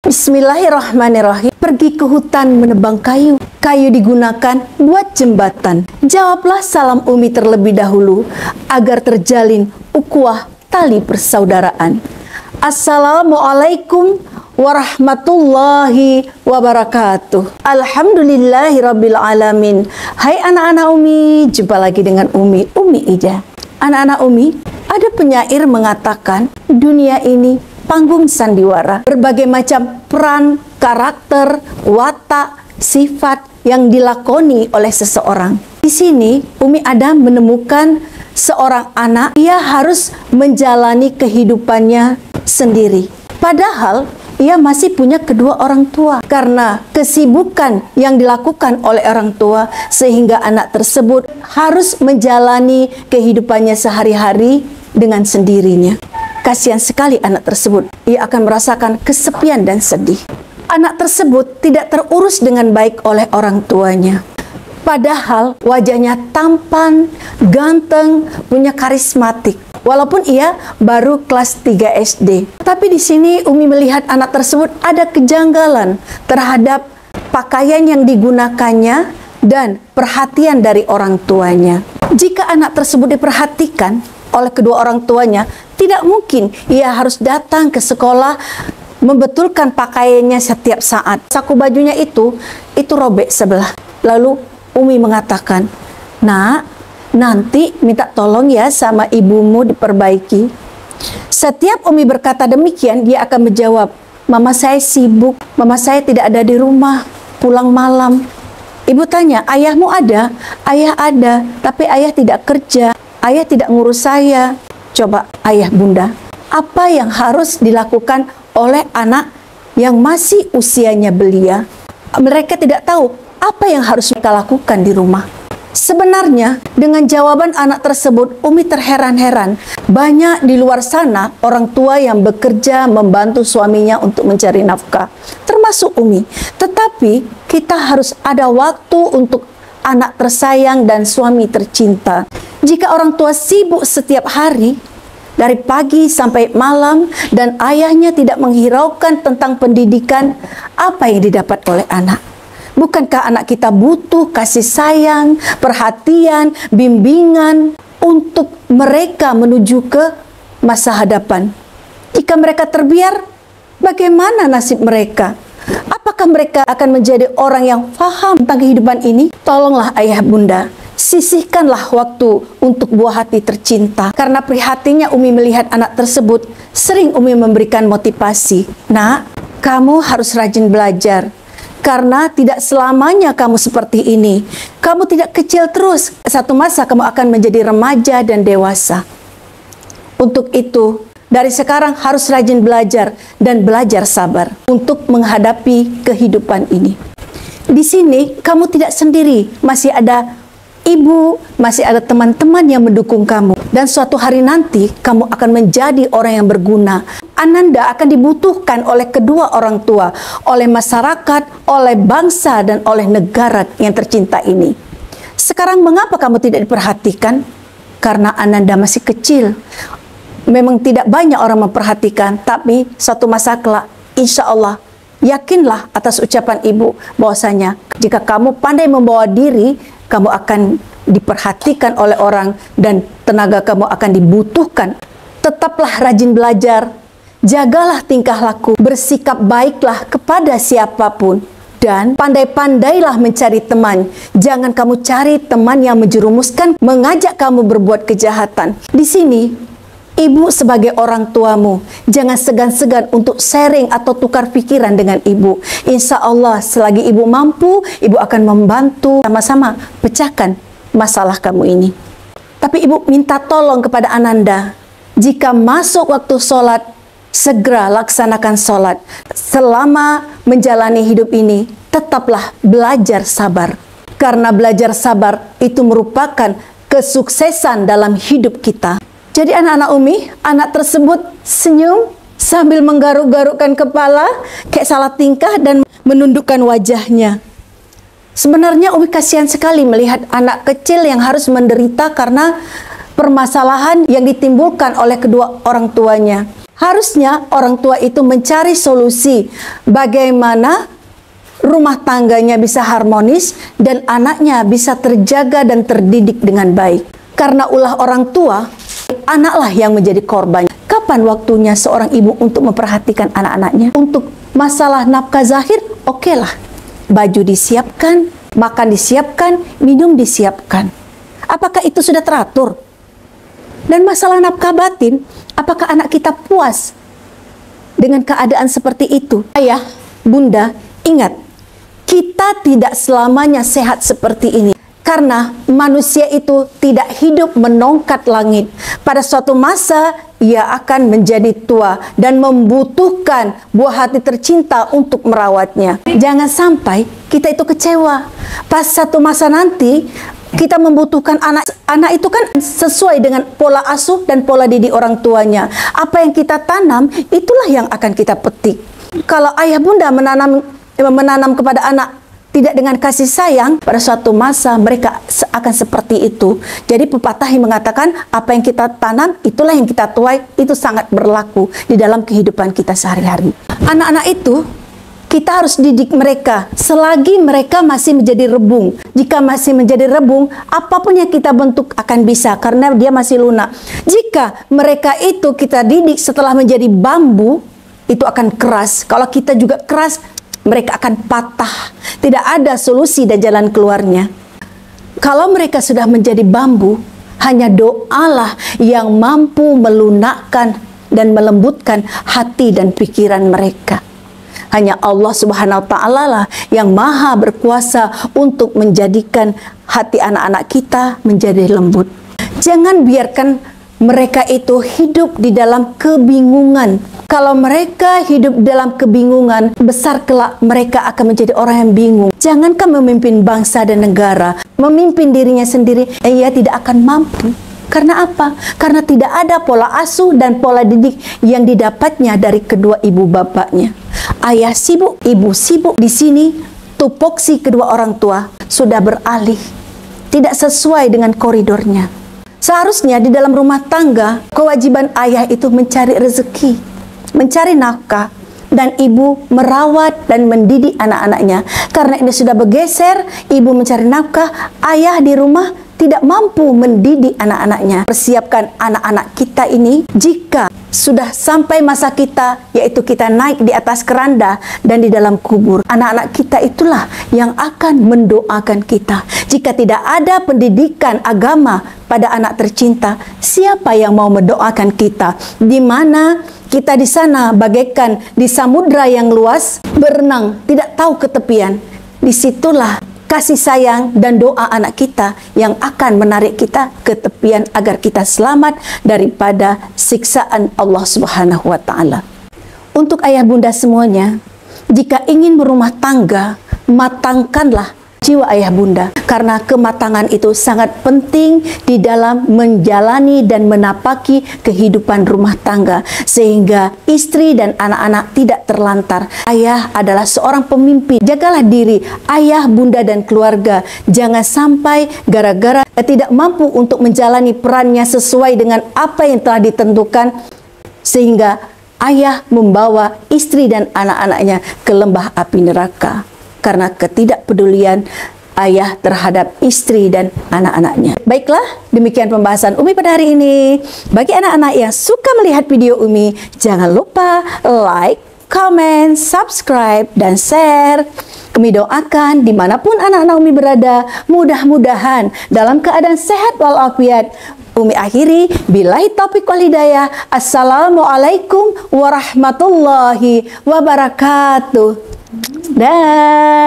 Bismillahirrahmanirrahim. Pergi ke hutan menebang kayu. Kayu digunakan buat jembatan. Jawablah salam Umi terlebih dahulu agar terjalin ukhuwah tali persaudaraan. Assalamualaikum warahmatullahi wabarakatuh. Alhamdulillahirabbil alamin. Hai anak-anak Umi, jumpa lagi dengan Umi Ija. Anak-anak Umi, ada penyair mengatakan dunia ini panggung sandiwara. Berbagai macam peran, karakter, watak, sifat yang dilakoni oleh seseorang. Di sini Umi Adam menemukan seorang anak, ia harus menjalani kehidupannya sendiri. Padahal ia masih punya kedua orang tua. Karena kesibukan yang dilakukan oleh orang tua, sehingga anak tersebut harus menjalani kehidupannya sehari-hari dengan sendirinya. Kasihan sekali anak tersebut. Ia akan merasakan kesepian dan sedih. Anak tersebut tidak terurus dengan baik oleh orang tuanya. Padahal wajahnya tampan, ganteng, punya karismatik. Walaupun ia baru kelas 3 SD. Tapi di sini Umi melihat anak tersebut ada kejanggalan terhadap pakaian yang digunakannya dan perhatian dari orang tuanya. Jika anak tersebut diperhatikan oleh kedua orang tuanya, tidak mungkin ia harus datang ke sekolah membetulkan pakaiannya setiap saat. Saku bajunya itu robek sebelah. Lalu Umi mengatakan, "Nak, nanti minta tolong ya sama ibumu diperbaiki." Setiap Umi berkata demikian, dia akan menjawab, "Mama saya sibuk, mama saya tidak ada di rumah, pulang malam." Ibu tanya, "Ayahmu ada?" "Ayah ada, tapi ayah tidak kerja, ayah tidak ngurus saya." Coba ayah bunda, apa yang harus dilakukan oleh anak yang masih usianya belia? Mereka tidak tahu apa yang harus mereka lakukan di rumah. Sebenarnya dengan jawaban anak tersebut, Umi terheran-heran. Banyak di luar sana orang tua yang bekerja membantu suaminya untuk mencari nafkah, termasuk Umi. Tetapi kita harus ada waktu untuk anak tersayang dan suami tercinta. Jika orang tua sibuk setiap hari dari pagi sampai malam dan ayahnya tidak menghiraukan tentang pendidikan, apa yang didapat oleh anak? Bukankah anak kita butuh kasih sayang, perhatian, bimbingan untuk mereka menuju ke masa hadapan? Jika mereka terbiar, bagaimana nasib mereka? Apakah mereka akan menjadi orang yang paham tentang kehidupan ini? Tolonglah ayah bunda, sisihkanlah waktu untuk buah hati tercinta. Karena prihatinnya Umi melihat anak tersebut, sering Umi memberikan motivasi. "Nak, kamu harus rajin belajar. Karena tidak selamanya kamu seperti ini. Kamu tidak kecil terus. Satu masa kamu akan menjadi remaja dan dewasa. Untuk itu, dari sekarang harus rajin belajar dan belajar sabar untuk menghadapi kehidupan ini. Di sini kamu tidak sendiri, masih ada ibu, masih ada teman-teman yang mendukung kamu. Dan suatu hari nanti kamu akan menjadi orang yang berguna. Ananda akan dibutuhkan oleh kedua orang tua, oleh masyarakat, oleh bangsa, dan oleh negara yang tercinta ini. Sekarang mengapa kamu tidak diperhatikan? Karena Ananda masih kecil. Memang tidak banyak orang memperhatikan, tapi suatu masa kelak, insya Allah, yakinlah atas ucapan ibu bahwasanya jika kamu pandai membawa diri, kamu akan diperhatikan oleh orang dan tenaga kamu akan dibutuhkan. Tetaplah rajin belajar, jagalah tingkah laku, bersikap baiklah kepada siapapun, dan pandai-pandailah mencari teman. Jangan kamu cari teman yang menjerumuskan, mengajak kamu berbuat kejahatan. Di sini, ibu sebagai orang tuamu, jangan segan-segan untuk sharing atau tukar pikiran dengan ibu. Insya Allah selagi ibu mampu, ibu akan membantu sama-sama pecahkan masalah kamu ini. Tapi ibu minta tolong kepada Ananda, jika masuk waktu sholat, segera laksanakan sholat. Selama menjalani hidup ini, tetaplah belajar sabar. Karena belajar sabar itu merupakan kesuksesan dalam hidup kita. Jadi anak-anak Umi, anak tersebut senyum sambil menggaruk-garukkan kepala, kayak salah tingkah dan menundukkan wajahnya. Sebenarnya Umi kasihan sekali melihat anak kecil yang harus menderita karena permasalahan yang ditimbulkan oleh kedua orang tuanya. Harusnya orang tua itu mencari solusi bagaimana rumah tangganya bisa harmonis dan anaknya bisa terjaga dan terdidik dengan baik. Karena ulah orang tua, anaklah yang menjadi korban. Kapan waktunya seorang ibu untuk memperhatikan anak-anaknya? Untuk masalah nafkah zahir, oke lah. Baju disiapkan, makan disiapkan, minum disiapkan. Apakah itu sudah teratur? Dan masalah nafkah batin, apakah anak kita puas dengan keadaan seperti itu? Ayah, bunda, ingat, kita tidak selamanya sehat seperti ini. Karena manusia itu tidak hidup menongkat langit. Pada suatu masa, ia akan menjadi tua dan membutuhkan buah hati tercinta untuk merawatnya. Jangan sampai kita itu kecewa. Pas satu masa nanti, kita membutuhkan anak. Anak itu kan sesuai dengan pola asuh dan pola didik orang tuanya. Apa yang kita tanam, itulah yang akan kita petik. Kalau ayah bunda menanam kepada anak tidak dengan kasih sayang, pada suatu masa mereka akan seperti itu. Jadi pepatah yang mengatakan apa yang kita tanam, itulah yang kita tuai. Itu sangat berlaku di dalam kehidupan kita sehari-hari. Anak-anak itu kita harus didik mereka selagi mereka masih menjadi rebung. Jika masih menjadi rebung, apapun yang kita bentuk akan bisa karena dia masih lunak. Jika mereka itu kita didik setelah menjadi bambu, itu akan keras. Kalau kita juga keras, mereka akan patah. Tidak ada solusi dan jalan keluarnya. Kalau mereka sudah menjadi bambu, hanya doalah yang mampu melunakkan dan melembutkan hati dan pikiran mereka. Hanya Allah Subhanahu wa Ta'ala lah yang maha berkuasa untuk menjadikan hati anak-anak kita menjadi lembut. Jangan biarkan mereka itu hidup di dalam kebingungan. Kalau mereka hidup dalam kebingungan, besar kelak mereka akan menjadi orang yang bingung. Jangankan memimpin bangsa dan negara, memimpin dirinya sendiri, ia tidak akan mampu. Karena apa? Karena tidak ada pola asuh dan pola didik yang didapatnya dari kedua ibu bapaknya. Ayah sibuk, ibu sibuk. Di sini tupoksi kedua orang tua sudah beralih, tidak sesuai dengan koridornya. Seharusnya di dalam rumah tangga, kewajiban ayah itu mencari rezeki, mencari nafkah, dan ibu merawat dan mendidik anak-anaknya. Karena ini sudah bergeser, ibu mencari nafkah, ayah di rumah tidak mampu mendidik anak-anaknya. Persiapkan anak-anak kita ini jika sudah sampai masa kita, yaitu kita naik di atas keranda dan di dalam kubur. Anak-anak kita itulah yang akan mendoakan kita. Jika tidak ada pendidikan agama pada anak tercinta, siapa yang mau mendoakan kita? Di mana kita di sana bagaikan di samudra yang luas, berenang, tidak tahu ketepian. Disitulah kasih sayang dan doa anak kita yang akan menarik kita ke tepian agar kita selamat daripada siksaan Allah Subhanahu wa Ta'ala. Untuk ayah bunda semuanya, jika ingin berumah tangga, matangkanlah jiwa ayah bunda, karena kematangan itu sangat penting di dalam menjalani dan menapaki kehidupan rumah tangga, sehingga istri dan anak-anak tidak terlantar. Ayah adalah seorang pemimpin. Jagalah diri ayah, bunda, dan keluarga. Jangan sampai gara-gara tidak mampu untuk menjalani perannya sesuai dengan apa yang telah ditentukan, sehingga ayah membawa istri dan anak-anaknya ke lembah api neraka karena ketidakpedulian ayah terhadap istri dan anak-anaknya. Baiklah, demikian pembahasan Umi pada hari ini. Bagi anak-anak yang suka melihat video Umi, jangan lupa like, comment, subscribe, dan share. Kami doakan dimanapun anak-anak Umi berada, mudah-mudahan dalam keadaan sehat walafiat. Umi akhiri, billahi taufiq wal hidayah. Assalamualaikum warahmatullahi wabarakatuh. Dah.